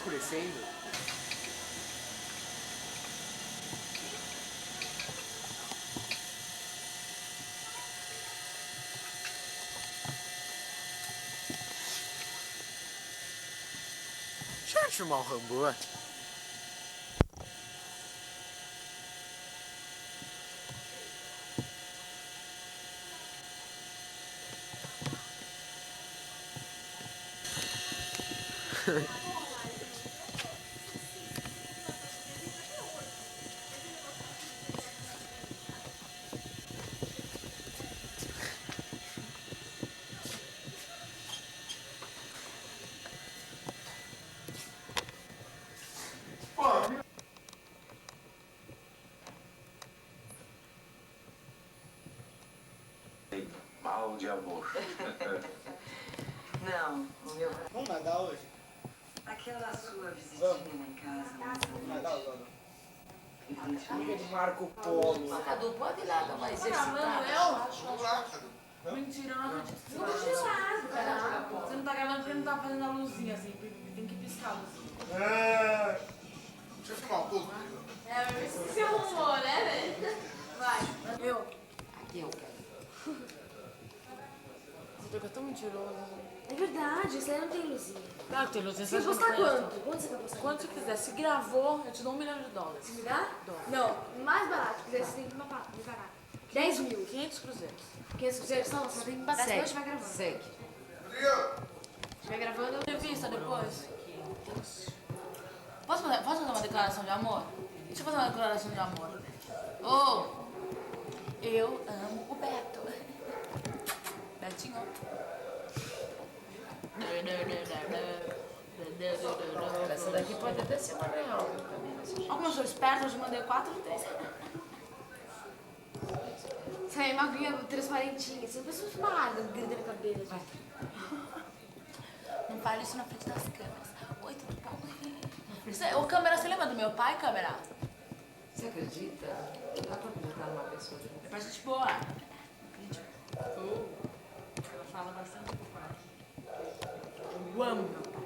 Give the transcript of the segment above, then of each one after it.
escurecendo. Já吃猫很不？Mal de amor. Não, o meu... Vamos nadar hoje? Aquela sua visitinha lá em casa. Nadar, Zona. Amiga de Marco Polo. Cadu, pode ir lá dar uma Ah, exercitada. Manuel? Lá, Cadu. Mentira, eu não acredito. Não deixa eu lá, cara. Você não tá gravando porque não tá fazendo a luzinha assim, tem que piscar a luzinha. Deixa eu filmar um pouco. É, mas você arrumou, né, velho? Vai. Eu. Aqui eu quero. Você fica tão mentiroso. É verdade, isso aí não tem luzinha. Claro que tem luzinha. Você vai postar quanto? Quanto você vai postar? Quanto você quiser. Se gravou, eu te dou $1 milhão. Você me dá? Não, mais barato. Se quiser, você tem que me pagar. 10 mil. 500 cruzeiros. 500 cruzeiros são? Você tem que me pagar, senão eu estiver gravando. Segue. Se estiver gravando, eu... Entrevista depois. Posso fazer uma declaração de amor? Deixa eu fazer uma declaração de amor. Oh, eu amo o Beto. Betinho. Essa daqui pode até ser uma real. Olha como eu sou esperta, eu te mandei 4 vezes. Isso aí é uma aguinha transparentinha. Você não precisa filmar nada, grita na cabeça. Vai. Não fale isso na frente das câmeras. Oi, tudo bom? Ô, câmera, você lembra do meu pai, câmera? Você acredita? Dá pra acreditar numa pessoa de É pra gente boa. Ela fala bastante do pai. Eu amo meu pai.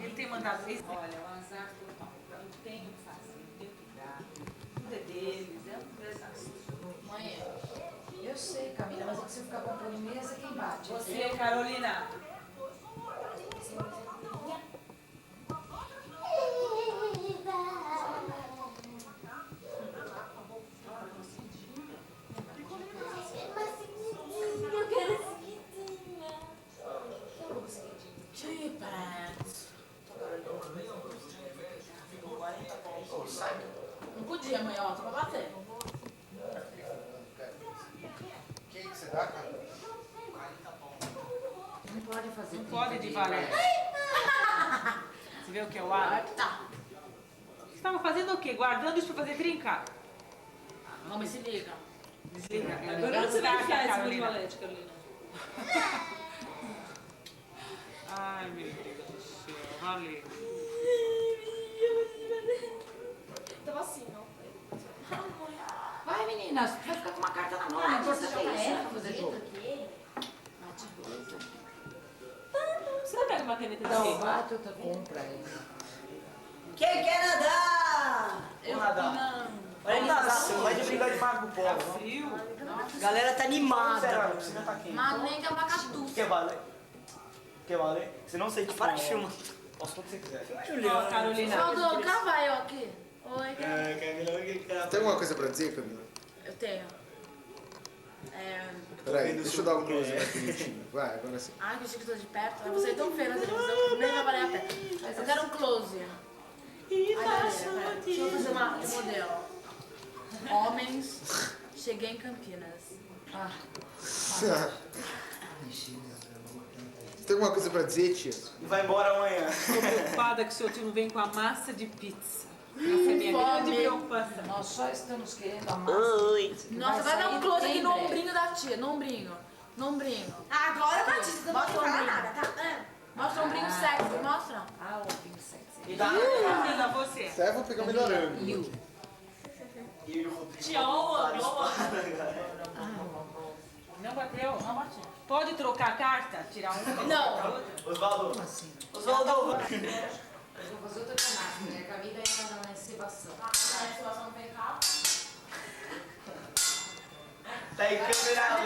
Ele tem mandado isso. Olha, o azar total. Eu tenho que fazer, eu tenho que dar. Tudo é deles, é um desastre. Mãe, Eu sei, Camila, mas é que se eu ficar comprando mesa, quem bate? você, Carolina. Eu quero seguidinha. Chipats. Não podia, mãe, ó, tô pra bater. Quem que você dá, cara? Não pode fazer. Não pode de valer. Você vê o que eu acho? Tá. Você estava fazendo o quê? Guardando isso para fazer trincar? Não, mas se liga. Desliga. Agora você vai enfiar isso no toalete, Carolina. Ai, meu Deus do céu. Valeu. Tava assim, não. Vai, meninas, vai ficar com uma carta na mão. Não importa quem é pra fazer jogo. Você não pega uma caneta de Não, quê? bate outra compra aí. Quem quer nadar? Eu nadar. Olha a animação. Vai de brigar de Marco Polo. Frio. A galera tá animada. Sério, a piscina tá quente. Manega Macatu. Quer valer? Quer valer? Se não sei te Para de filmar. Posso quando você quiser. Ó, Carolina. Faltou, vai eu aqui. Oi. Camila, que cara. Tem alguma coisa pra dizer, Camila? Eu tenho. Peraí, deixa eu dar um close aqui bonitinho. Vai, agora sim. Ai, que eu achei que tô de perto. Eu vou sair tão feia na televisão que nem vai valer a pena. Eu quero um close. Ai, pera. Deixa eu fazer uma de modelo. Homens, cheguei em Campinas. Tem alguma coisa pra dizer, tia? E vai embora amanhã. Estou preocupada que o seu tio não vem com a massa de pizza. Essa é a minha grande preocupação. Nós só estamos querendo a massa. Oi. Nossa, vai dar um sair close em aqui no breve. ombrinho da tia. No ombrinho. No ombrinho. Agora, Batista, não Bota vou o falar ombrinho. nada, tá? Mostra o ombrinho sexy. Mostra. Ah, o pinho sexy. E dá Camila, você. Serve ou pegar melhorando? E o? E o Rodrigo. Tchau, vários amor. pares, cara. Não bateu? Não bati. Pode trocar a carta? Tirar uma? Não. Osvaldo. Como assim? Osvaldo. Eu vou fazer outra canasta, né? A Camila ainda na incubação. A situação não vem cá. Tá em câmera